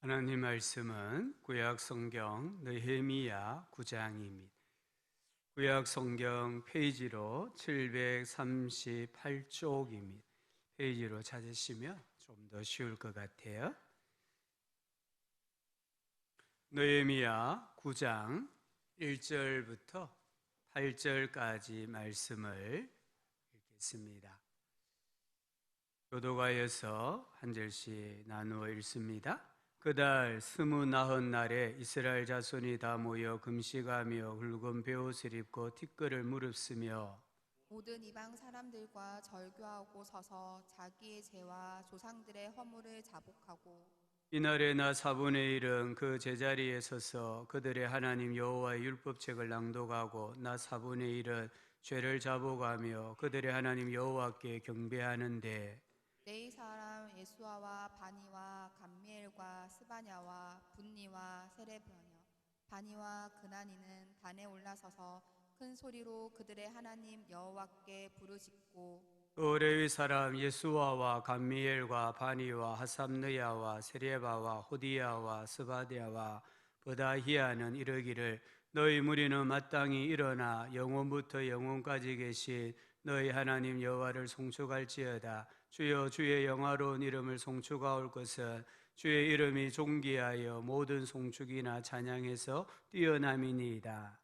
하나님 말씀은 구약 성경 느헤미야 9장입니다. 구약 성경 페이지로 738쪽입니다. 페이지로 찾으시면 좀 더 쉬울 것 같아요. 느헤미야 9장 1절부터 8절까지 말씀을 읽겠습니다. 교도가여서 한 절씩 나누어 읽습니다. 그달 29날에 이스라엘 자손이 다 모여 금식하며 굵은 베옷을 입고 티끌을 무릅쓰며 모든 이방 사람들과 절교하고 서서 자기의 죄와 조상들의 허물을 자복하고 이날에 나 4분의 1은 그 제자리에 서서 그들의 하나님 여호와의 율법책을 낭독하고 나 4분의 1은 죄를 자복하며 그들의 하나님 여호와께 경배하는데 네 사람 예수아와 바니와 감미엘과 스바냐와 분니와 세레브냐 바니와 그나니는 단에 올라서서 큰 소리로 그들의 하나님 여호와께 부르짖고 또 레위 사람 예수아와 감미엘과 바니와 하삼느야와 세레바와 호디야와 스바디야와 버다히야는 이르기를 너희 무리는 마땅히 일어나 영원부터 영원까지 계신 너희 하나님 여호와를 송축할지어다. 주여 주의 영화로운 이름을 송축하올 것은 주의 이름이 존귀하여 모든 송축이나 찬양에서 뛰어남이니이다.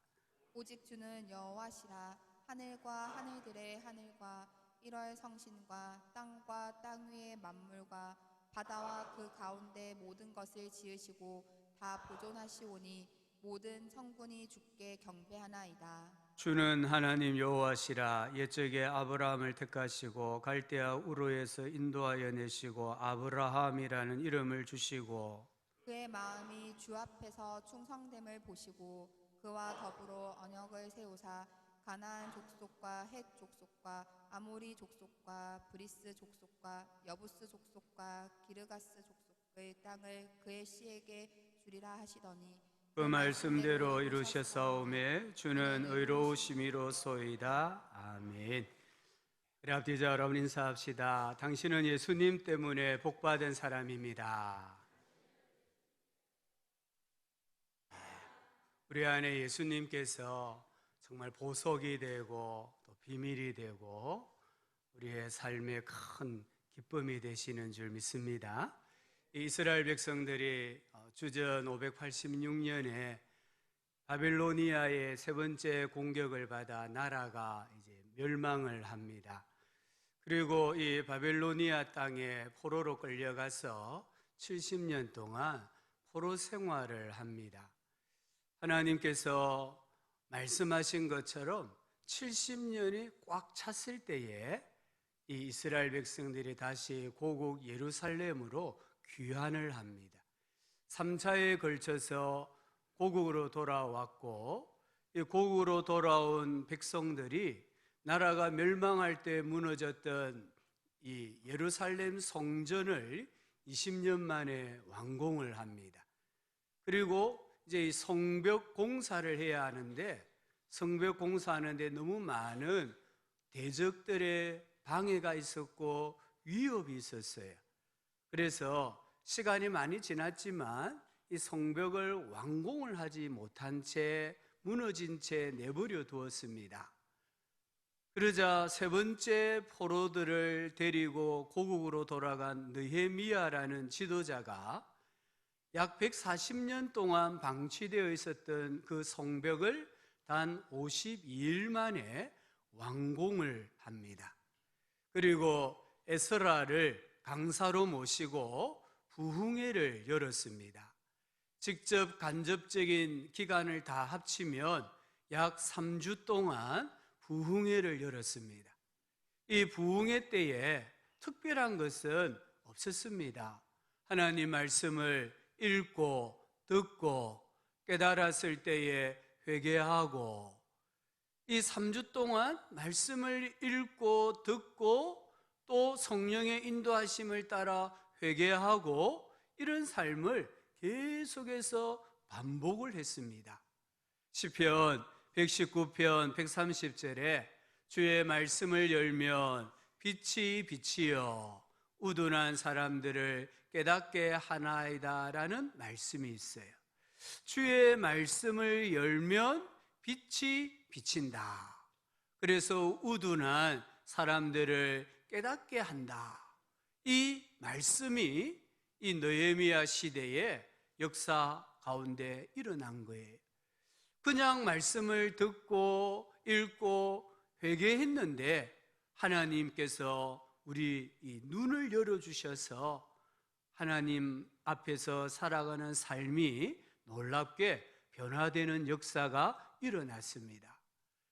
오직 주는 여호와시라. 하늘과 하늘들의 하늘과 일월 성신과 땅과 땅 위의 만물과 바다와 그 가운데 모든 것을 지으시고 다 보존하시오니 모든 성군이 주께 경배하나이다. 주는 하나님 여호와시라. 옛적에 아브라함을 택하시고 갈대아 우르에서 인도하여 내시고 아브라함이라는 이름을 주시고 그의 마음이 주 앞에서 충성됨을 보시고 그와 더불어 언약을 세우사 가나안 족속과 헷 족속과 아모리 족속과 브리스 족속과 여부스 족속과 기르가스 족속의 땅을 그의 씨에게 주리라 하시더니 그 말씀대로 이루셨사오매 주는 의로우심이로소이다. 아멘. 우리 앞뒤자 여러분 인사합시다. 당신은 예수님 때문에 복받은 사람입니다. 우리 안에 예수님께서 정말 보석이 되고 또 비밀이 되고 우리의 삶의 큰 기쁨이 되시는 줄 믿습니다. 이스라엘 백성들이 주전 586년에 바벨로니아의 세 번째 공격을 받아 나라가 이제 멸망을 합니다. 그리고 이 바벨로니아 땅에 포로로 끌려가서 70년 동안 포로 생활을 합니다. 하나님께서 말씀하신 것처럼 70년이 꽉 찼을 때에 이 이스라엘 백성들이 다시 고국 예루살렘으로 귀환을 합니다. 3차에 걸쳐서 고국으로 돌아왔고 이 고국으로 돌아온 백성들이 나라가 멸망할 때 무너졌던 이 예루살렘 성전을 20년 만에 완공을 합니다. 그리고 이제 이 성벽 공사를 해야 하는데 성벽 공사하는데 너무 많은 대적들의 방해가 있었고 위협이 있었어요. 그래서 시간이 많이 지났지만 이 성벽을 완공을 하지 못한 채 무너진 채 내버려 두었습니다. 그러자 세 번째 포로들을 데리고 고국으로 돌아간 느헤미야라는 지도자가 약 140년 동안 방치되어 있었던 그 성벽을 단 52일 만에 완공을 합니다. 그리고 에스라를 강사로 모시고 부흥회를 열었습니다. 직접 간접적인 기간을 다 합치면 약 3주 동안 부흥회를 열었습니다. 이 부흥회 때에 특별한 것은 없었습니다. 하나님 말씀을 읽고 듣고 깨달았을 때에 회개하고 이 3주 동안 말씀을 읽고 듣고 또 성령의 인도하심을 따라 회개하고 이런 삶을 계속해서 반복을 했습니다. 시편 119편 130절에 주의 말씀을 열면 빛이 빛이요 우둔한 사람들을 깨닫게 하나이다라는 말씀이 있어요. 주의 말씀을 열면 빛이 비친다. 그래서 우둔한 사람들을 깨닫게 한다. 이 말씀이 이 느헤미야 시대의 역사 가운데 일어난 거예요. 그냥 말씀을 듣고 읽고 회개했는데 하나님께서 우리 이 눈을 열어주셔서 하나님 앞에서 살아가는 삶이 놀랍게 변화되는 역사가 일어났습니다.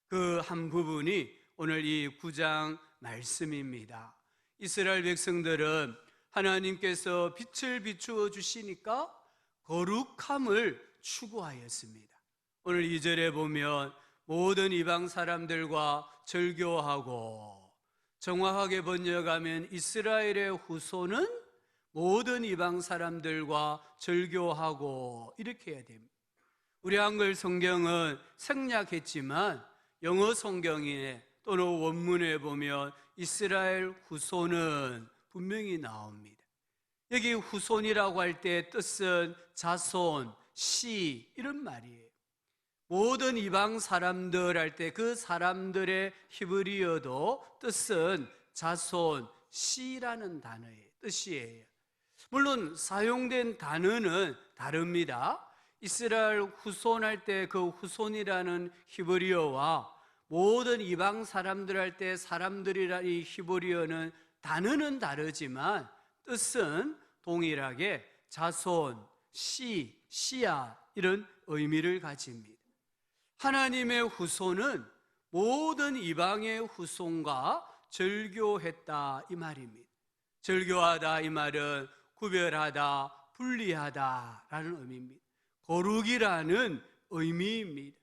그 한 부분이 오늘 이 9장 말씀입니다. 이스라엘 백성들은 하나님께서 빛을 비추어 주시니까 거룩함을 추구하였습니다. 오늘 2절에 보면 모든 이방 사람들과 절교하고, 정확하게 번역하면 이스라엘의 후손은 모든 이방 사람들과 절교하고 이렇게 해야 됩니다. 우리 한글 성경은 생략했지만 영어 성경에 또는 원문에 보면 이스라엘 후손은 분명히 나옵니다. 여기 후손이라고 할 때 뜻은 자손, 씨 이런 말이에요. 모든 이방 사람들 할 때 그 사람들의 히브리어도 뜻은 자손, 씨라는 단어의 뜻이에요. 물론 사용된 단어는 다릅니다. 이스라엘 후손 할 때 그 후손이라는 히브리어와 모든 이방 사람들 할 때 사람들이라는 이 히브리어는 단어는 다르지만 뜻은 동일하게 자손, 씨, 씨야 이런 의미를 가집니다. 하나님의 후손은 모든 이방의 후손과 절교했다 이 말입니다. 절교하다 이 말은 구별하다, 분리하다라는 의미입니다. 거룩이라는 의미입니다.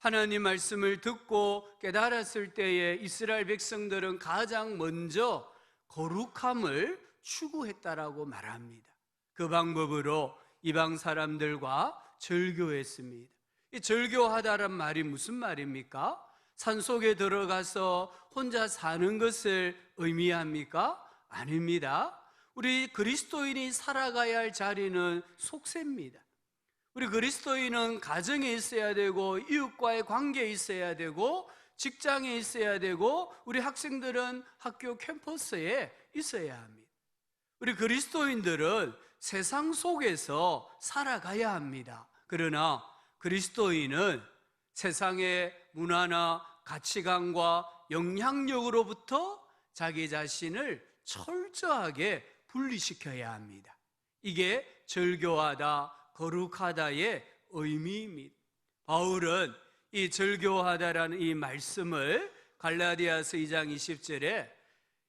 하나님 말씀을 듣고 깨달았을 때에 이스라엘 백성들은 가장 먼저 거룩함을 추구했다라고 말합니다. 그 방법으로 이방 사람들과 절교했습니다. 이 절교하다란 말이 무슨 말입니까? 산속에 들어가서 혼자 사는 것을 의미합니까? 아닙니다. 우리 그리스도인이 살아가야 할 자리는 속세입니다. 우리 그리스도인은 가정에 있어야 되고 이웃과의 관계에 있어야 되고 직장에 있어야 되고 우리 학생들은 학교 캠퍼스에 있어야 합니다. 우리 그리스도인들은 세상 속에서 살아가야 합니다. 그러나 그리스도인은 세상의 문화나 가치관과 영향력으로부터 자기 자신을 철저하게 분리시켜야 합니다. 이게 절교하다, 거룩하다의 의미입니다. 바울은 이 절교하다라는 이 말씀을 갈라디아서 2장 20절에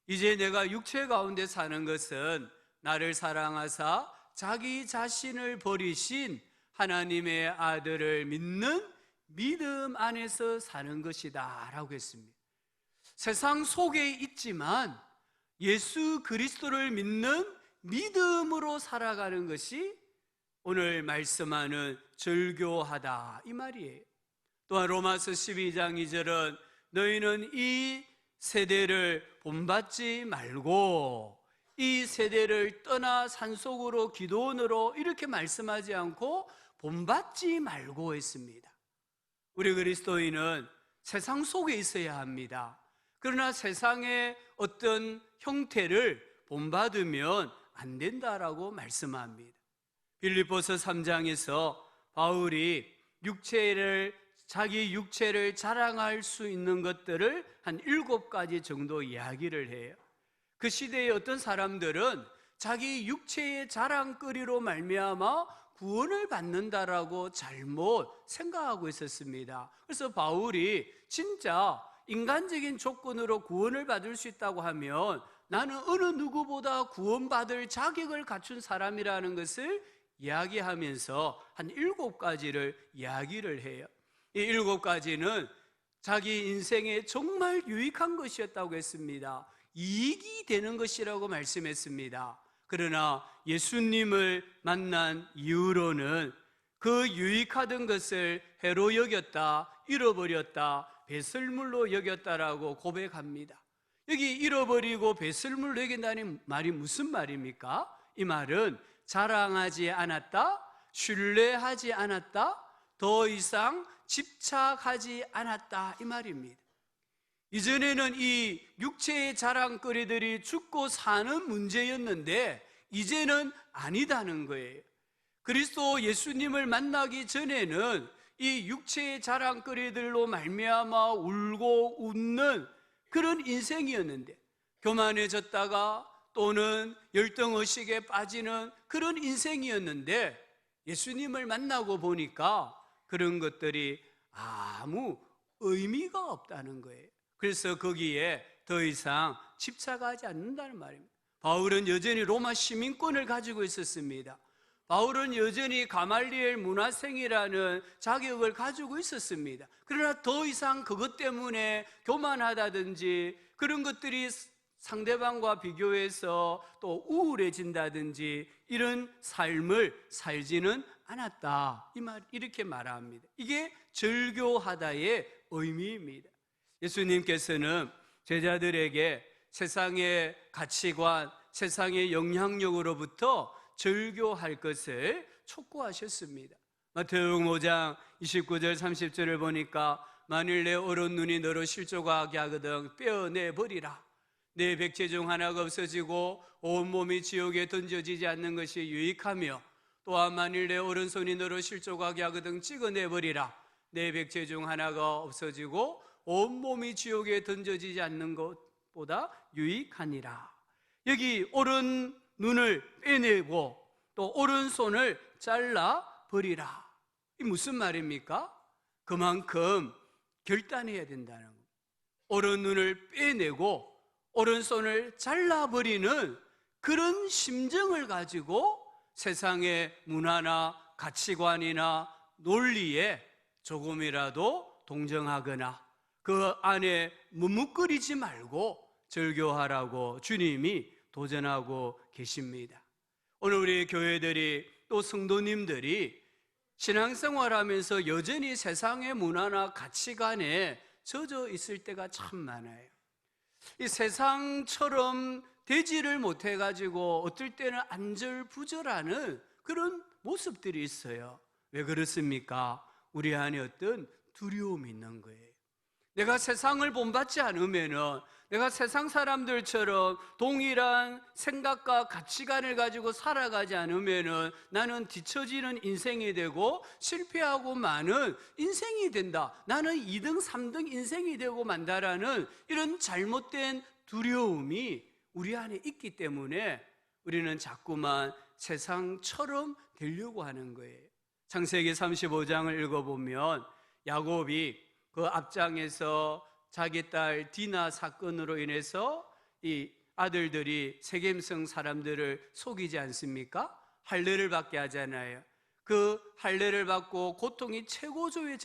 이제 내가 육체 가운데 사는 것은 나를 사랑하사 자기 자신을 버리신 하나님의 아들을 믿는 믿음 안에서 사는 것이다 라고 했습니다. 세상 속에 있지만 예수 그리스도를 믿는 믿음으로 살아가는 것이 오늘 말씀하는 절교하다 이 말이에요. 또한 로마서 12장 2절은 너희는 이 세대를 본받지 말고 이 세대를 떠나 산속으로 기도원으로 이렇게 말씀하지 않고 본받지 말고 했습니다. 우리 그리스도인은 세상 속에 있어야 합니다. 그러나 세상의 어떤 형태를 본받으면 안 된다라고 말씀합니다. 빌립보서 3장에서 바울이 자기 육체를 자랑할 수 있는 것들을 한 7가지 정도 이야기를 해요. 그 시대의 어떤 사람들은 자기 육체의 자랑거리로 말미암아 구원을 받는다라고 잘못 생각하고 있었습니다. 그래서 바울이 진짜 인간적인 조건으로 구원을 받을 수 있다고 하면 나는 어느 누구보다 구원받을 자격을 갖춘 사람이라는 것을 이야기하면서 한 7가지를 이야기를 해요. 이 7가지는 자기 인생에 정말 유익한 것이었다고 했습니다. 이익이 되는 것이라고 말씀했습니다. 그러나 예수님을 만난 이후로는 그 유익하던 것을 해로 여겼다, 잃어버렸다, 배설물로 여겼다라고 고백합니다. 여기 잃어버리고 배설물 내긴다는 말이 무슨 말입니까? 이 말은 자랑하지 않았다, 신뢰하지 않았다, 더 이상 집착하지 않았다, 이 말입니다. 이전에는 이 육체의 자랑거리들이 죽고 사는 문제였는데 이제는 아니다는 거예요. 그리스도 예수님을 만나기 전에는 이 육체의 자랑거리들로 말미암아 울고 웃는 그런 인생이었는데, 교만해졌다가 또는 열등의식에 빠지는 그런 인생이었는데, 예수님을 만나고 보니까 그런 것들이 아무 의미가 없다는 거예요. 그래서 거기에 더 이상 집착하지 않는다는 말입니다. 바울은 여전히 로마 시민권을 가지고 있었습니다. 바울은 여전히 가말리엘 문화생이라는 자격을 가지고 있었습니다. 그러나 더 이상 그것 때문에 교만하다든지 그런 것들이 상대방과 비교해서 또 우울해진다든지 이런 삶을 살지는 않았다, 이렇게 말합니다. 이게 절교하다의 의미입니다. 예수님께서는 제자들에게 세상의 가치관, 세상의 영향력으로부터 절교할 것을 촉구하셨습니다. 마태복음 5장 29절 30절을 보니까 만일 내 오른 눈이 너로 실족하게 하거든 빼어내버리라. 내 백체 중 하나가 없어지고 온몸이 지옥에 던져지지 않는 것이 유익하며, 또한 만일 내 오른손이 너로 실족하게 하거든 찍어내버리라. 내 백체 중 하나가 없어지고 온몸이 지옥에 던져지지 않는 것보다 유익하니라. 여기 오른 눈을 빼내고 또 오른손을 잘라버리라. 이 무슨 말입니까? 그만큼 결단해야 된다는 겁니다. 오른 눈을 빼내고 오른손을 잘라버리는 그런 심정을 가지고 세상의 문화나 가치관이나 논리에 조금이라도 동정하거나 그 안에 묵묵거리지 말고 절교하라고 주님이 도전하고 계십니다. 오늘 우리 교회들이 또 성도님들이 신앙생활하면서 여전히 세상의 문화나 가치관에 젖어 있을 때가 참 많아요. 이 세상처럼 되지를 못해가지고 어떨 때는 안절부절하는 그런 모습들이 있어요. 왜 그렇습니까? 우리 안에 어떤 두려움이 있는 거예요. 내가 세상을 본받지 않으면은, 내가 세상 사람들처럼 동일한 생각과 가치관을 가지고 살아가지 않으면은 나는 뒤처지는 인생이 되고 실패하고 마는 인생이 된다. 나는 2등, 3등 인생이 되고 만다라는 이런 잘못된 두려움이 우리 안에 있기 때문에 우리는 자꾸만 세상처럼 되려고 하는 거예요. 창세기 35장을 읽어보면 야곱이 그 앞장에서 자기 딸 디나 사건으로 인해서 이 아들들이 세겜성 사람들을 속이지 않습니까? 할례를 받게 하잖아요. 그 할례를 받고 고통이 최고조에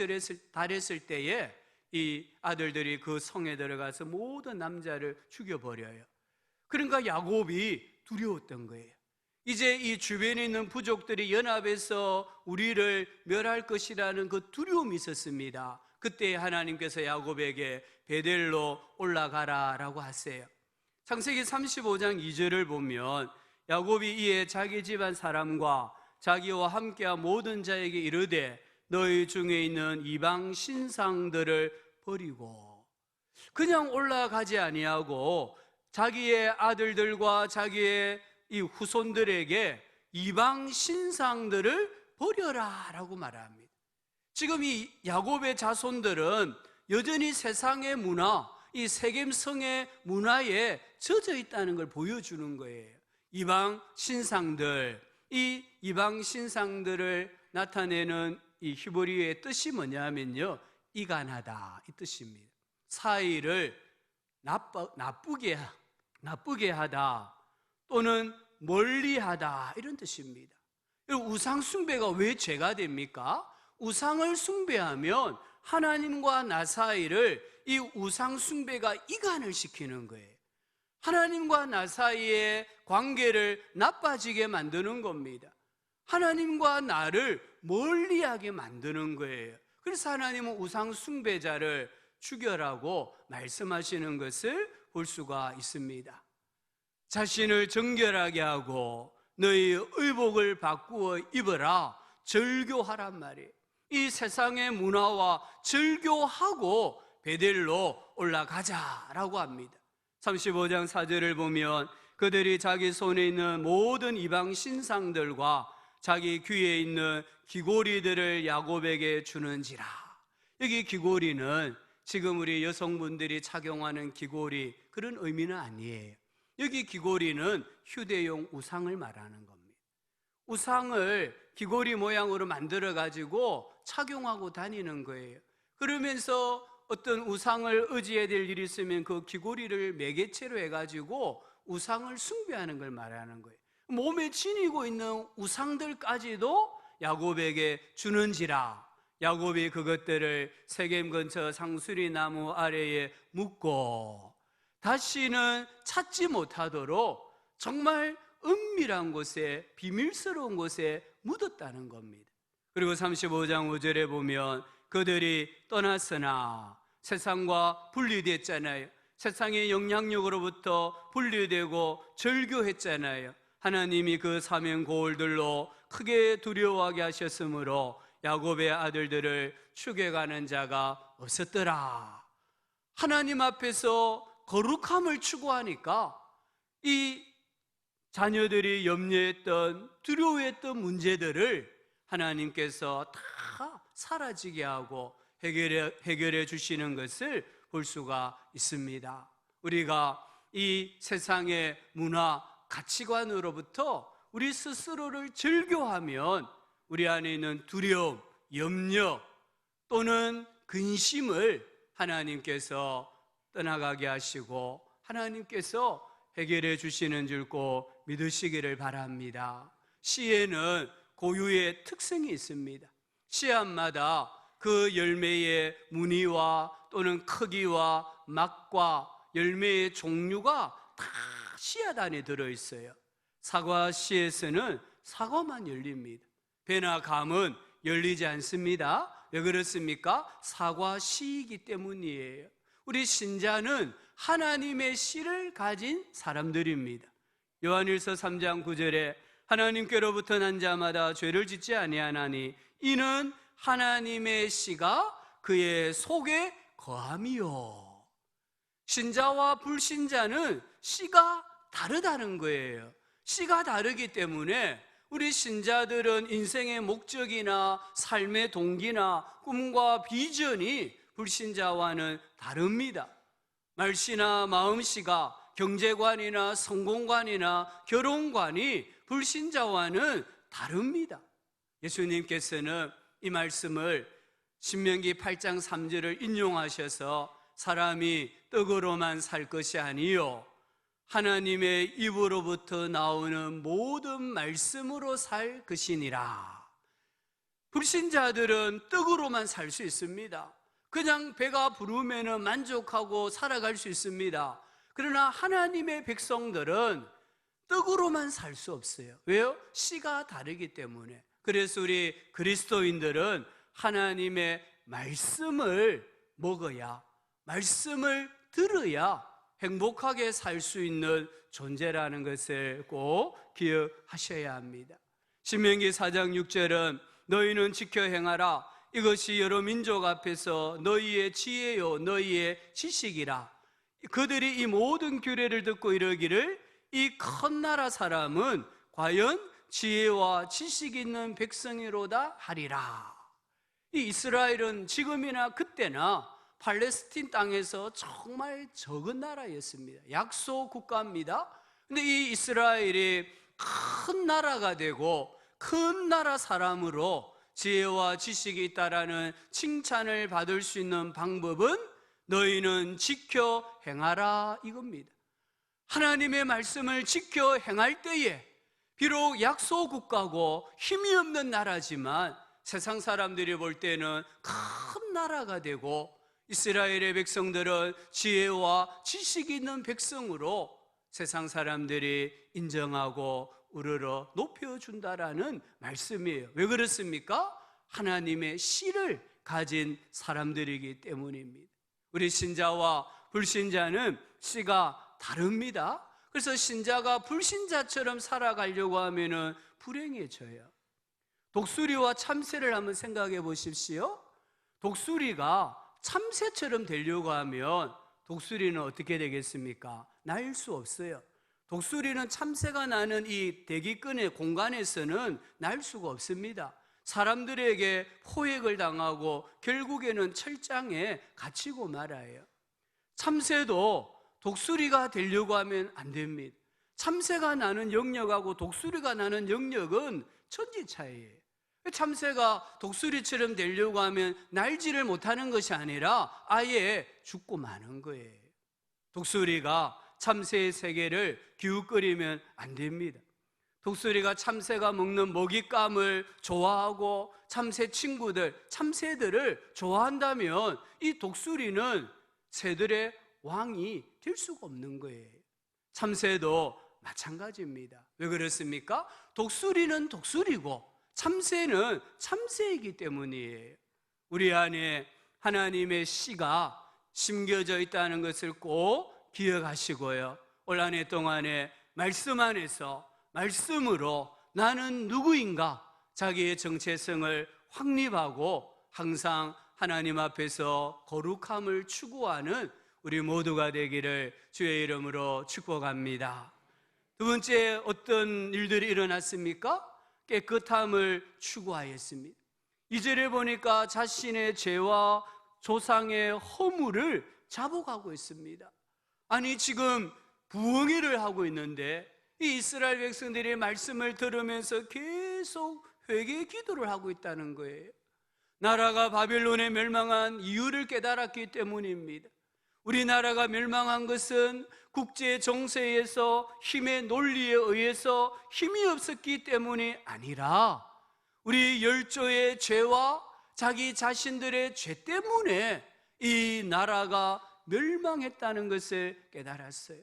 달했을 때에 이 아들들이 그 성에 들어가서 모든 남자를 죽여버려요. 그러니까 야곱이 두려웠던 거예요. 이제 이 주변에 있는 부족들이 연합해서 우리를 멸할 것이라는 그 두려움이 있었습니다. 그때 하나님께서 야곱에게 베델로 올라가라 라고 하세요. 창세기 35장 2절을 보면 야곱이 이에 자기 집안 사람과 자기와 함께한 모든 자에게 이르되 너희 중에 있는 이방 신상들을 버리고, 그냥 올라가지 아니하고 자기의 아들들과 자기의 이 후손들에게 이방 신상들을 버려라 라고 말합니다. 지금 이 야곱의 자손들은 여전히 세상의 문화, 이 세겜성의 문화에 젖어 있다는 걸 보여주는 거예요. 이방 신상들, 이 이방 신상들을 나타내는 이 히브리어의 뜻이 뭐냐면요, 이간하다 이 뜻입니다. 사이를 나쁘게 하다 또는 멀리하다 이런 뜻입니다. 우상 숭배가 왜 죄가 됩니까? 우상을 숭배하면 하나님과 나 사이를 이 우상 숭배가 이간을 시키는 거예요. 하나님과 나 사이의 관계를 나빠지게 만드는 겁니다. 하나님과 나를 멀리하게 만드는 거예요. 그래서 하나님은 우상 숭배자를 죽여라고 말씀하시는 것을 볼 수가 있습니다. 자신을 정결하게 하고 너희 의복을 바꾸어 입어라, 절교하란 말이에요. 이 세상의 문화와 절교하고 베델로 올라가자라고 합니다. 35장 4절을 보면 그들이 자기 손에 있는 모든 이방 신상들과 자기 귀에 있는 귀고리들을 야곱에게 주는지라. 여기 귀고리는 지금 우리 여성분들이 착용하는 귀고리, 그런 의미는 아니에요. 여기 귀고리는 휴대용 우상을 말하는 겁니다. 우상을 귀고리 모양으로 만들어 가지고 착용하고 다니는 거예요. 그러면서 어떤 우상을 의지해야 될 일이 있으면 그 귀고리를 매개체로 해가지고 우상을 숭배하는 걸 말하는 거예요. 몸에 지니고 있는 우상들까지도 야곱에게 주는지라. 야곱이 그것들을 세겜 근처 상수리 나무 아래에 묻고 다시는 찾지 못하도록 정말 은밀한 곳에, 비밀스러운 곳에 묻었다는 겁니다. 그리고 35장 5절에 보면 그들이 떠났으나 세상과 분리됐잖아요. 세상의 영향력으로부터 분리되고 절교했잖아요. 하나님이 그 사면 고울들로 크게 두려워하게 하셨으므로 야곱의 아들들을 추격하는 자가 없었더라. 하나님 앞에서 거룩함을 추구하니까 이 자녀들이 염려했던, 두려워했던 문제들을 하나님께서 다 사라지게 하고 해결해 주시는 것을 볼 수가 있습니다. 우리가 이 세상의 문화, 가치관으로부터 우리 스스로를 절교하면 우리 안에 있는 두려움, 염려 또는 근심을 하나님께서 떠나가게 하시고 하나님께서 해결해 주시는 줄 꼭 믿으시기를 바랍니다. 씨에는 고유의 특성이 있습니다. 씨앗마다 그 열매의 무늬와 또는 크기와 맛과 열매의 종류가 다 씨앗 안에 들어있어요. 사과 씨에서는 사과만 열립니다. 배나 감은 열리지 않습니다. 왜 그렇습니까? 사과 씨이기 때문이에요. 우리 신자는 하나님의 씨를 가진 사람들입니다. 요한일서 3장 9절에 하나님께로부터 난 자마다 죄를 짓지 아니하나니 이는 하나님의 씨가 그의 속에 거함이요. 신자와 불신자는 씨가 다르다는 거예요. 씨가 다르기 때문에 우리 신자들은 인생의 목적이나 삶의 동기나 꿈과 비전이 불신자와는 다릅니다. 말씨나 마음씨가, 경제관이나 성공관이나 결혼관이 불신자와는 다릅니다. 예수님께서는 이 말씀을 신명기 8장 3절을 인용하셔서 사람이 떡으로만 살 것이 아니요 하나님의 입으로부터 나오는 모든 말씀으로 살 것이니라. 불신자들은 떡으로만 살 수 있습니다. 그냥 배가 부르면 만족하고 살아갈 수 있습니다. 그러나 하나님의 백성들은 떡으로만 살 수 없어요. 왜요? 씨가 다르기 때문에. 그래서 우리 그리스도인들은 하나님의 말씀을 먹어야, 말씀을 들어야 행복하게 살 수 있는 존재라는 것을 꼭 기억하셔야 합니다. 신명기 4장 6절은 너희는 지켜 행하라. 이것이 여러 민족 앞에서 너희의 지혜요 너희의 지식이라. 그들이 이 모든 규례를 듣고 이르기를 이 큰 나라 사람은 과연 지혜와 지식 있는 백성이로다 하리라. 이 이스라엘은 지금이나 그때나 팔레스틴 땅에서 정말 적은 나라였습니다. 약소 국가입니다. 근데 이 이스라엘이 큰 나라가 되고 큰 나라 사람으로 지혜와 지식이 있다라는 칭찬을 받을 수 있는 방법은 너희는 지켜 행하라 이겁니다. 하나님의 말씀을 지켜 행할 때에 비록 약소국가고 힘이 없는 나라지만 세상 사람들이 볼 때는 큰 나라가 되고 이스라엘의 백성들은 지혜와 지식이 있는 백성으로 세상 사람들이 인정하고 우러러 높여준다라는 말씀이에요. 왜 그렇습니까? 하나님의 씨를 가진 사람들이기 때문입니다. 우리 신자와 불신자는 씨가 다릅니다. 그래서 신자가 불신자처럼 살아가려고 하면은 불행해져요. 독수리와 참새를 한번 생각해 보십시오. 독수리가 참새처럼 되려고 하면 독수리는 어떻게 되겠습니까? 날 수 없어요. 독수리는 참새가 나는 이 대기권의 공간에서는 날 수가 없습니다. 사람들에게 포획을 당하고 결국에는 철장에 갇히고 말아요. 참새도 독수리가 되려고 하면 안 됩니다. 참새가 나는 영역하고 독수리가 나는 영역은 천지차이예요. 참새가 독수리처럼 되려고 하면 날지를 못하는 것이 아니라 아예 죽고 마는 거예요. 독수리가 참새의 세계를 기웃거리면 안 됩니다. 독수리가 참새가 먹는 먹잇감을 좋아하고 참새 친구들, 참새들을 좋아한다면 이 독수리는 새들의 왕이 될 수가 없는 거예요. 참새도 마찬가지입니다. 왜 그렇습니까? 독수리는 독수리고 참새는 참새이기 때문이에요. 우리 안에 하나님의 씨가 심겨져 있다는 것을 꼭 기억하시고요. 올 한 해 동안에 말씀 안에서 말씀으로 나는 누구인가 자기의 정체성을 확립하고 항상 하나님 앞에서 거룩함을 추구하는 우리 모두가 되기를 주의 이름으로 축복합니다. 두 번째, 어떤 일들이 일어났습니까? 깨끗함을 추구하였습니다. 2절에 보니까 자신의 죄와 조상의 허물을 자복하고 있습니다. 아니, 지금 부흥회를 하고 있는데 이 이스라엘 백성들이 말씀을 들으면서 계속 회개 기도를 하고 있다는 거예요. 나라가 바벨론에 멸망한 이유를 깨달았기 때문입니다. 우리나라가 멸망한 것은 국제 정세에서 힘의 논리에 의해서 힘이 없었기 때문이 아니라 우리 열조의 죄와 자기 자신들의 죄 때문에 이 나라가 멸망했다는 것을 깨달았어요.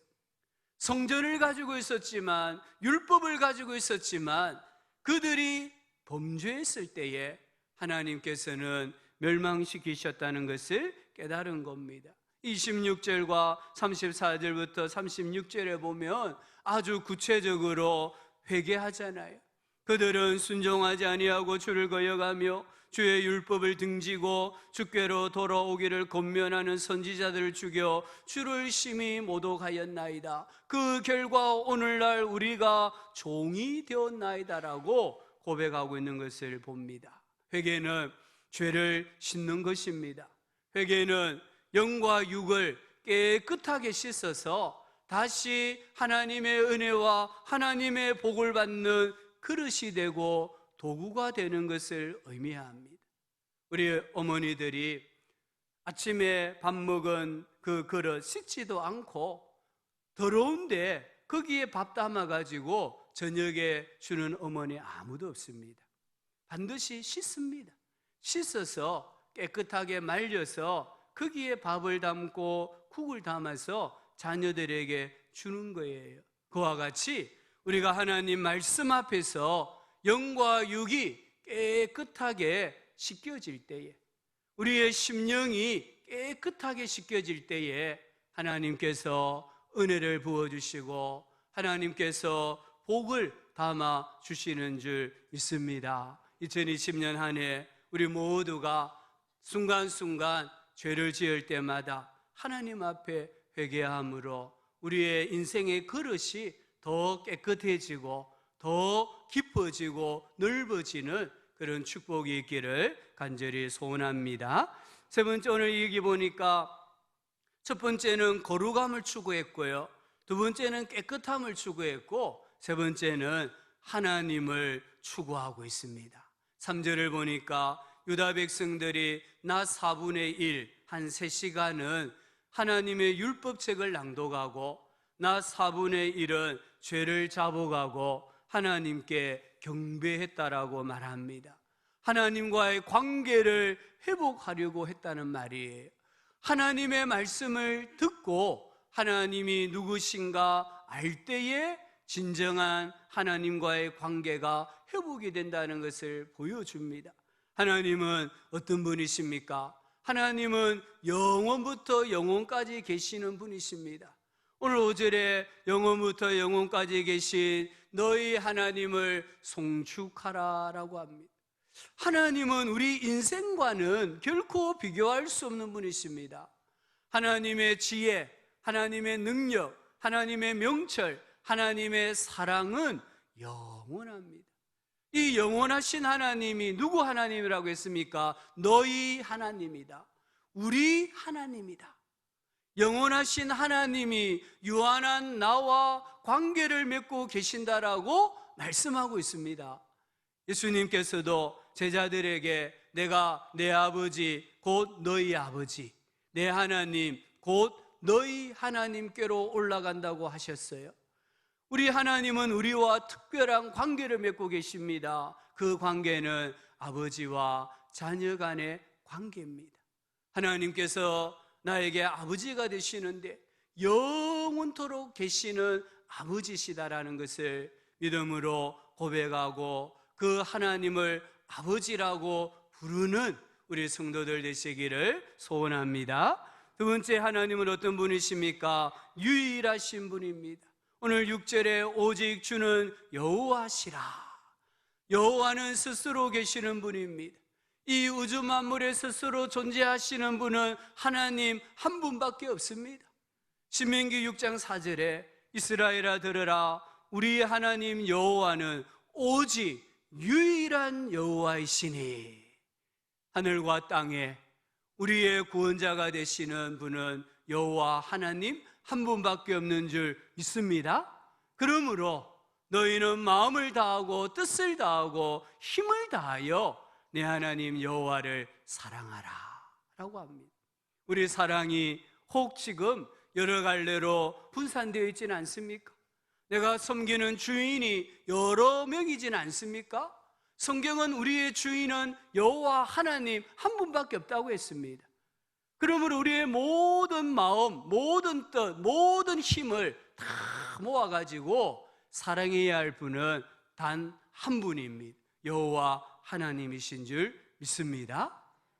성전을 가지고 있었지만, 율법을 가지고 있었지만 그들이 범죄했을 때에 하나님께서는 멸망시키셨다는 것을 깨달은 겁니다. 26절과 34절부터 36절에 보면 아주 구체적으로 회개하잖아요. 그들은 순종하지 아니하고 주를 거역하며 주의 율법을 등지고 주께로 돌아오기를 권면하는 선지자들을 죽여 주를 심히 모독하였나이다. 그 결과 오늘날 우리가 종이 되었나이다라고 고백하고 있는 것을 봅니다. 회개는 죄를 씻는 것입니다. 회개는 영과 육을 깨끗하게 씻어서 다시 하나님의 은혜와 하나님의 복을 받는 그릇이 되고 도구가 되는 것을 의미합니다. 우리 어머니들이 아침에 밥 먹은 그 그릇 씻지도 않고 더러운데 거기에 밥 담아가지고 저녁에 주는 어머니 아무도 없습니다. 반드시 씻습니다. 씻어서 깨끗하게 말려서 거기에 밥을 담고 국을 담아서 자녀들에게 주는 거예요. 그와 같이 우리가 하나님 말씀 앞에서 영과 육이 깨끗하게 씻겨질 때에, 우리의 심령이 깨끗하게 씻겨질 때에 하나님께서 은혜를 부어주시고 하나님께서 복을 담아 주시는 줄 믿습니다. 2020년 한 해 우리 모두가 순간순간 죄를 지을 때마다 하나님 앞에 회개함으로 우리의 인생의 그릇이 더 깨끗해지고 더 깊어지고 넓어지는 그런 축복이 있기를 간절히 소원합니다. 세 번째, 오늘 얘기 보니까 첫 번째는 거룩함을 추구했고요, 두 번째는 깨끗함을 추구했고, 세 번째는 하나님을 추구하고 있습니다. 3절을 보니까 유다 백성들이 낮 4분의 1, 한 3시간은 하나님의 율법책을 낭독하고 낮 4분의 1은 죄를 자복하고 하나님께 경배했다라고 말합니다. 하나님과의 관계를 회복하려고 했다는 말이에요. 하나님의 말씀을 듣고 하나님이 누구신가 알 때에 진정한 하나님과의 관계가 회복이 된다는 것을 보여줍니다. 하나님은 어떤 분이십니까? 하나님은 영원부터 영원까지 계시는 분이십니다. 오늘 5절에 영원부터 영원까지 계신 너희 하나님을 송축하라 라고 합니다. 하나님은 우리 인생과는 결코 비교할 수 없는 분이십니다. 하나님의 지혜, 하나님의 능력, 하나님의 명철, 하나님의 사랑은 영원합니다. 이 영원하신 하나님이 누구 하나님이라고 했습니까? 너희 하나님이다. 우리 하나님이다. 영원하신 하나님이 유한한 나와 관계를 맺고 계신다라고 말씀하고 있습니다. 예수님께서도 제자들에게 내가 내 아버지 곧 너희 아버지, 내 하나님 곧 너희 하나님께로 올라간다고 하셨어요. 우리 하나님은 우리와 특별한 관계를 맺고 계십니다. 그 관계는 아버지와 자녀 간의 관계입니다. 하나님께서 나에게 아버지가 되시는데 영원토록 계시는 아버지시다라는 것을 믿음으로 고백하고 그 하나님을 아버지라고 부르는 우리 성도들 되시기를 소원합니다. 두 번째, 하나님은 어떤 분이십니까? 유일하신 분입니다. 오늘 6절에 오직 주는 여호와시라. 여호와는 스스로 계시는 분입니다. 이 우주 만물에 스스로 존재하시는 분은 하나님 한 분밖에 없습니다. 신명기 6장 4절에 이스라엘아 들으라, 우리 하나님 여호와는 오직 유일한 여호와이시니. 하늘과 땅에 우리의 구원자가 되시는 분은 여호와 하나님 한 분밖에 없는 줄 믿습니다. 그러므로 너희는 마음을 다하고 뜻을 다하고 힘을 다하여 내 하나님 여호와를 사랑하라 라고 합니다. 우리 사랑이 혹 지금 여러 갈래로 분산되어 있지는 않습니까? 내가 섬기는 주인이 여러 명이지는 않습니까? 성경은 우리의 주인은 여호와 하나님 한 분밖에 없다고 했습니다. 그러므로 우리의 모든 마음, 모든 뜻, 모든 힘을 다 모아가지고 사랑해야 할 분은 단 한 분입니다. 여호와 하나님이신 줄 믿습니다.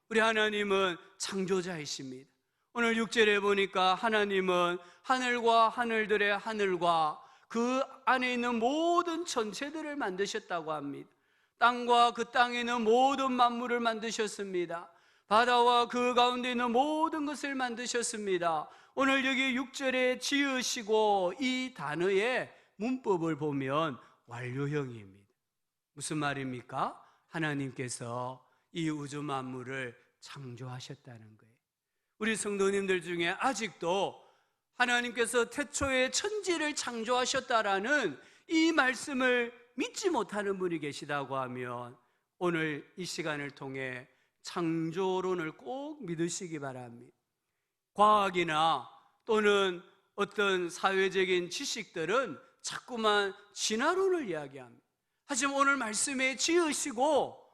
우리 하나님은 창조자이십니다. 오늘 6절에 보니까 하나님은 하늘과 하늘들의 하늘과 그 안에 있는 모든 천체들을 만드셨다고 합니다. 땅과 그 땅에 있는 모든 만물을 만드셨습니다. 바다와 그 가운데 있는 모든 것을 만드셨습니다. 오늘 여기 6절에 지으시고 이 단어의 문법을 보면 완료형입니다. 무슨 말입니까? 하나님께서 이 우주 만물을 창조하셨다는 거예요. 우리 성도님들 중에 아직도 하나님께서 태초에 천지를 창조하셨다라는 이 말씀을 믿지 못하는 분이 계시다고 하면 오늘 이 시간을 통해 창조론을 꼭 믿으시기 바랍니다. 과학이나 또는 어떤 사회적인 지식들은 자꾸만 진화론을 이야기합니다. 하지만 오늘 말씀에 지으시고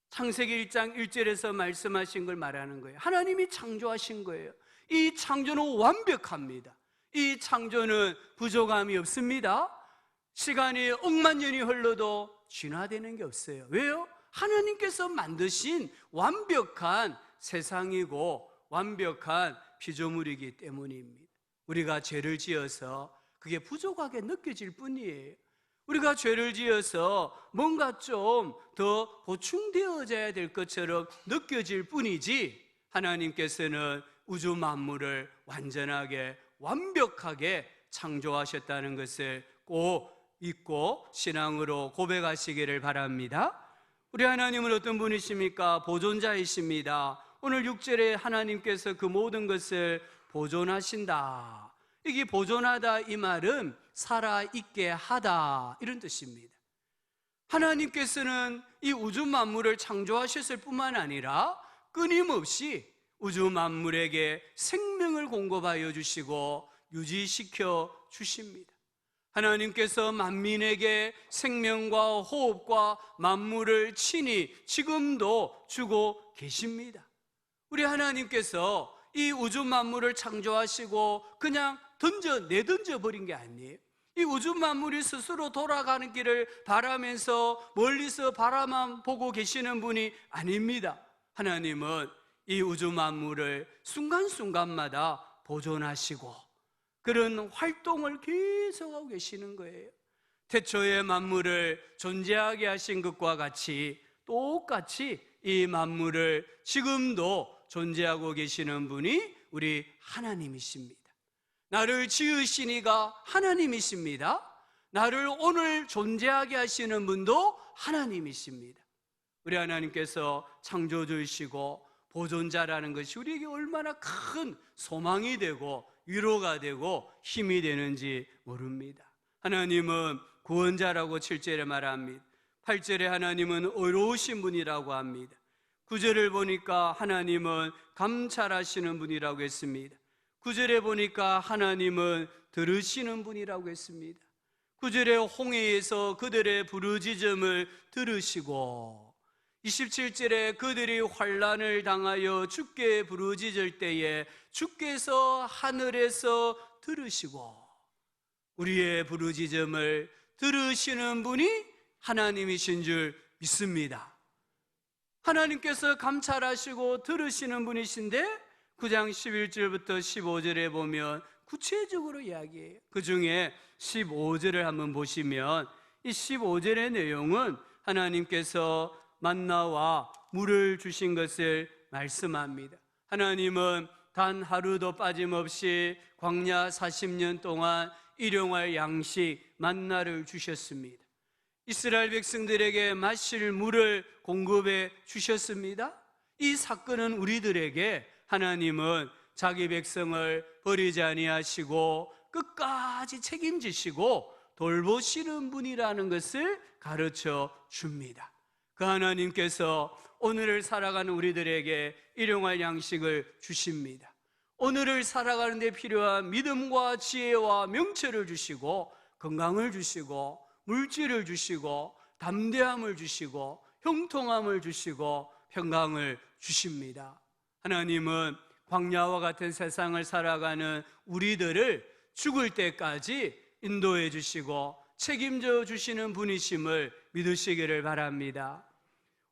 창세기 1장 1절에서 말씀하신 걸 말하는 거예요. 하나님이 창조하신 거예요. 이 창조는 완벽합니다. 이 창조는 부족함이 없습니다. 시간이 억만 년이 흘러도 진화되는 게 없어요. 왜요? 하나님께서 만드신 완벽한 세상이고 완벽한 피조물이기 때문입니다. 우리가 죄를 지어서 그게 부족하게 느껴질 뿐이에요. 우리가 죄를 지어서 뭔가 좀 더 보충되어져야 될 것처럼 느껴질 뿐이지 하나님께서는 우주 만물을 완전하게 완벽하게 창조하셨다는 것을 꼭 믿고 신앙으로 고백하시기를 바랍니다. 우리 하나님은 어떤 분이십니까? 보존자이십니다. 오늘 6절에 하나님께서 그 모든 것을 보존하신다. 이게 보존하다 이 말은 살아있게 하다 이런 뜻입니다. 하나님께서는 이 우주 만물을 창조하셨을 뿐만 아니라 끊임없이 우주 만물에게 생명을 공급하여 주시고 유지시켜 주십니다. 하나님께서 만민에게 생명과 호흡과 만물을 친히 지금도 주고 계십니다. 우리 하나님께서 이 우주 만물을 창조하시고 그냥 내던져 버린 게 아니에요. 이 우주 만물이 스스로 돌아가는 길을 바라면서 멀리서 바라만 보고 계시는 분이 아닙니다. 하나님은 이 우주 만물을 순간순간마다 보존하시고 그런 활동을 계속하고 계시는 거예요. 태초에 만물을 존재하게 하신 것과 같이 똑같이 이 만물을 지금도 존재하고 계시는 분이 우리 하나님이십니다. 나를 지으신 이가 하나님이십니다. 나를 오늘 존재하게 하시는 분도 하나님이십니다. 우리 하나님께서 창조주이시고 보존자라는 것이 우리에게 얼마나 큰 소망이 되고 위로가 되고 힘이 되는지 모릅니다. 하나님은 구원자라고 7절에 말합니다. 8절에 하나님은 의로우신 분이라고 합니다. 9절을 보니까 하나님은 감찰하시는 분이라고 했습니다. 9절에 보니까 하나님은 들으시는 분이라고 했습니다. 9절에 홍해에서 그들의 부르짖음을 들으시고 27절에 그들이 환난을 당하여 주께 부르짖을 때에 주께서 하늘에서 들으시고 우리의 부르짖음을 들으시는 분이 하나님이신 줄 믿습니다. 하나님께서 감찰하시고 들으시는 분이신데 9장 11절부터 15절에 보면 구체적으로 이야기해요. 그 중에 15절을 한번 보시면 이 15절의 내용은 하나님께서 만나와 물을 주신 것을 말씀합니다. 하나님은 단 하루도 빠짐없이 광야 40년 동안 일용할 양식 만나를 주셨습니다. 이스라엘 백성들에게 마실 물을 공급해 주셨습니다. 이 사건은 우리들에게 하나님은 자기 백성을 버리지 아니하시고 끝까지 책임지시고 돌보시는 분이라는 것을 가르쳐 줍니다. 그 하나님께서 오늘을 살아가는 우리들에게 일용할 양식을 주십니다. 오늘을 살아가는 데 필요한 믿음과 지혜와 명철을 주시고 건강을 주시고 물질을 주시고 담대함을 주시고 형통함을 주시고 평강을 주십니다. 하나님은 광야와 같은 세상을 살아가는 우리들을 죽을 때까지 인도해 주시고 책임져 주시는 분이심을 믿으시기를 바랍니다.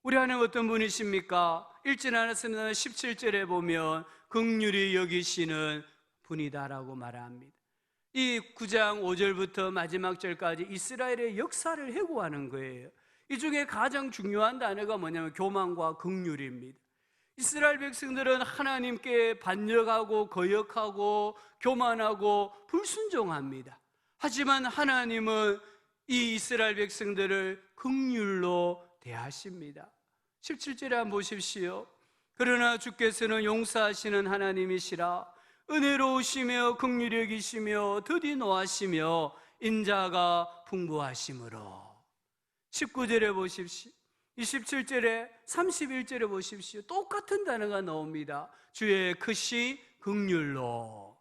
우리 하나님 어떤 분이십니까? 읽지 않았으면 17절에 보면 긍휼히 여기시는 분이다라고 말합니다. 이 9장 5절부터 마지막 절까지 이스라엘의 역사를 회고하는 거예요. 이 중에 가장 중요한 단어가 뭐냐면 교만과 긍휼입니다. 이스라엘 백성들은 하나님께 반역하고 거역하고 교만하고 불순종합니다. 하지만 하나님은 이 이스라엘 백성들을 긍휼로 대하십니다. 17절에 한번 보십시오. 그러나 주께서는 용서하시는 하나님이시라 은혜로우시며 긍휼히 여기시며 더디 노하시며 인자가 풍부하심으로. 19절에 보십시오. 27절에 31절에 보십시오. 똑같은 단어가 나옵니다. 주의 크시 긍휼로.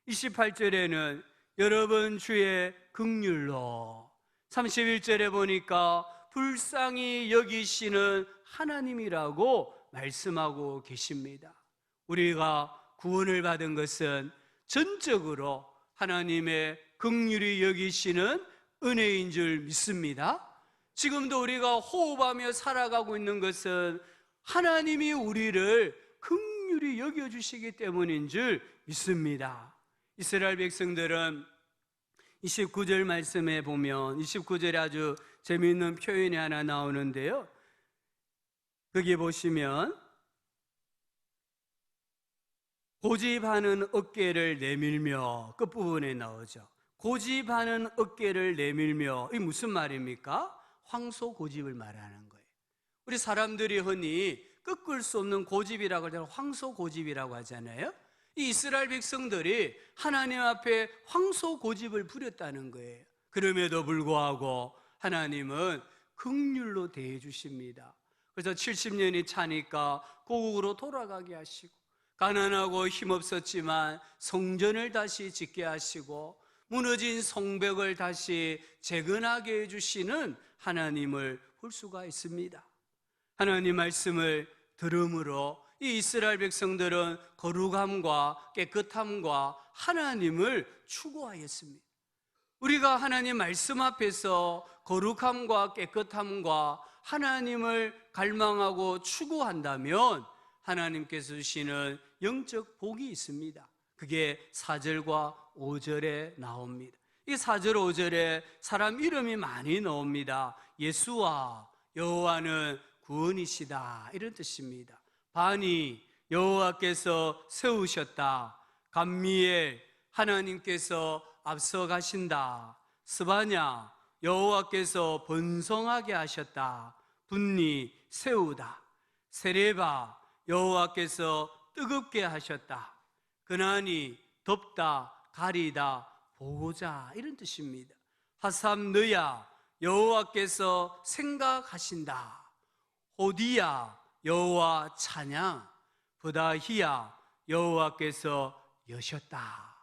28절에는 여러분 주의 긍휼로. 31절에 보니까 불쌍히 여기시는 하나님이라고 말씀하고 계십니다. 우리가 구원을 받은 것은 전적으로 하나님의 긍휼히 여기시는 은혜인 줄 믿습니다. 지금도 우리가 호흡하며 살아가고 있는 것은 하나님이 우리를 긍휼히 여겨주시기 때문인 줄 믿습니다. 이스라엘 백성들은 29절 말씀에 보면 29절에 아주 재미있는 표현이 하나 나오는데요. 거기 보시면 고집하는 어깨를 내밀며 끝부분에 나오죠. 고집하는 어깨를 내밀며. 이게 무슨 말입니까? 황소 고집을 말하는 거예요. 우리 사람들이 흔히 꺾을 수 없는 고집이라고 할 때는 황소 고집이라고 하잖아요. 이 이스라엘 백성들이 하나님 앞에 황소 고집을 부렸다는 거예요. 그럼에도 불구하고 하나님은 긍휼로 대해 주십니다. 그래서 70년이 차니까 고국으로 돌아가게 하시고 가난하고 힘없었지만 성전을 다시 짓게 하시고 무너진 성벽을 다시 재건하게 해주시는 하나님을 볼 수가 있습니다. 하나님 말씀을 들음으로 이 이스라엘 백성들은 거룩함과 깨끗함과 하나님을 추구하였습니다. 우리가 하나님 말씀 앞에서 거룩함과 깨끗함과 하나님을 갈망하고 추구한다면 하나님께서 주시는 영적 복이 있습니다. 그게 4절과 5절에 나옵니다. 이 4절, 5절에 사람 이름이 많이 나옵니다. 예수와 여호와는 구원이시다, 이런 뜻입니다. 바니, 여호와께서 세우셨다. 감미엘, 하나님께서 앞서가신다. 스바냐, 여호와께서 번성하게 하셨다. 분니, 세우다. 세레바, 여호와께서 뜨겁게 하셨다. 그나니, 덥다, 가리다, 보고자, 이런 뜻입니다. 하삼느야, 여호와께서 생각하신다. 호디야, 여호와 찬양. 부다히야, 여호와께서 여셨다.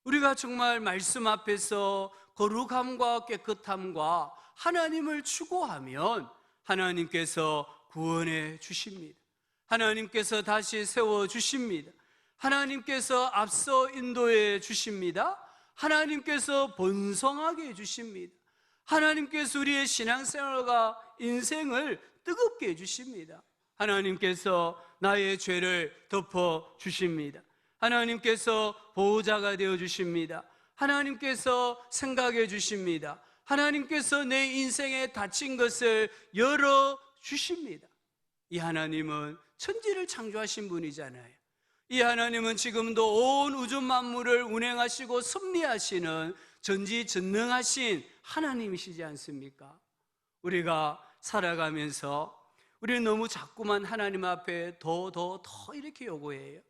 우리가 정말 말씀 앞에서 거룩함과 깨끗함과 하나님을 추구하면 하나님께서 구원해 주십니다. 하나님께서 다시 세워 주십니다. 하나님께서 앞서 인도해 주십니다. 하나님께서 번성하게 해 주십니다. 하나님께서 우리의 신앙생활과 인생을 뜨겁게 해 주십니다. 하나님께서 나의 죄를 덮어 주십니다. 하나님께서 보호자가 되어 주십니다. 하나님께서 생각해 주십니다. 하나님께서 내 인생에 닫힌 것을 열어 주십니다. 이 하나님은 천지를 창조하신 분이잖아요. 이 하나님은 지금도 온 우주 만물을 운행하시고 섭리하시는 전지전능하신 하나님이시지 않습니까? 우리가 살아가면서 우리는 너무 자꾸만 하나님 앞에 더 이렇게 요구해요.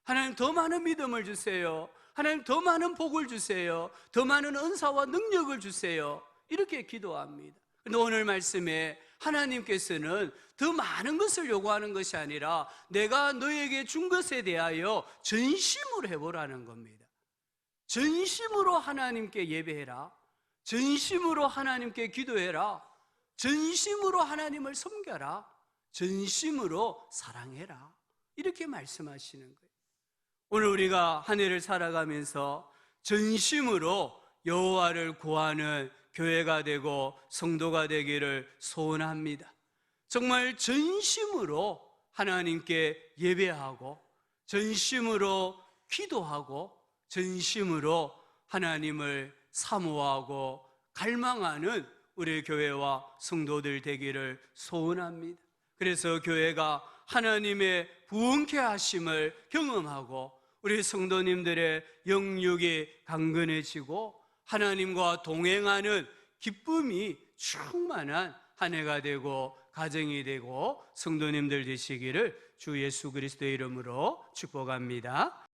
하나님, 더 많은 믿음을 주세요. 하나님, 더 많은 복을 주세요. 더 많은 은사와 능력을 주세요. 이렇게 기도합니다. 그런데 오늘 말씀에 하나님께서는 더 많은 것을 요구하는 것이 아니라 내가 너에게 준 것에 대하여 전심으로 해보라는 겁니다. 전심으로 하나님께 예배해라. 전심으로 하나님께 기도해라. 전심으로 하나님을 섬겨라. 전심으로 사랑해라. 이렇게 말씀하시는 거예요. 오늘 우리가 한 해를 살아가면서 전심으로 여호와를 구하는 교회가 되고 성도가 되기를 소원합니다. 정말 전심으로 하나님께 예배하고 전심으로 기도하고 전심으로 하나님을 사모하고 갈망하는 우리 교회와 성도들 되기를 소원합니다. 그래서 교회가 하나님의 부흥케 하심을 경험하고 우리 성도님들의 영육이 강건해지고 하나님과 동행하는 기쁨이 충만한 한 해가 되고 가정이 되고 성도님들 되시기를 주 예수 그리스도의 이름으로 축복합니다.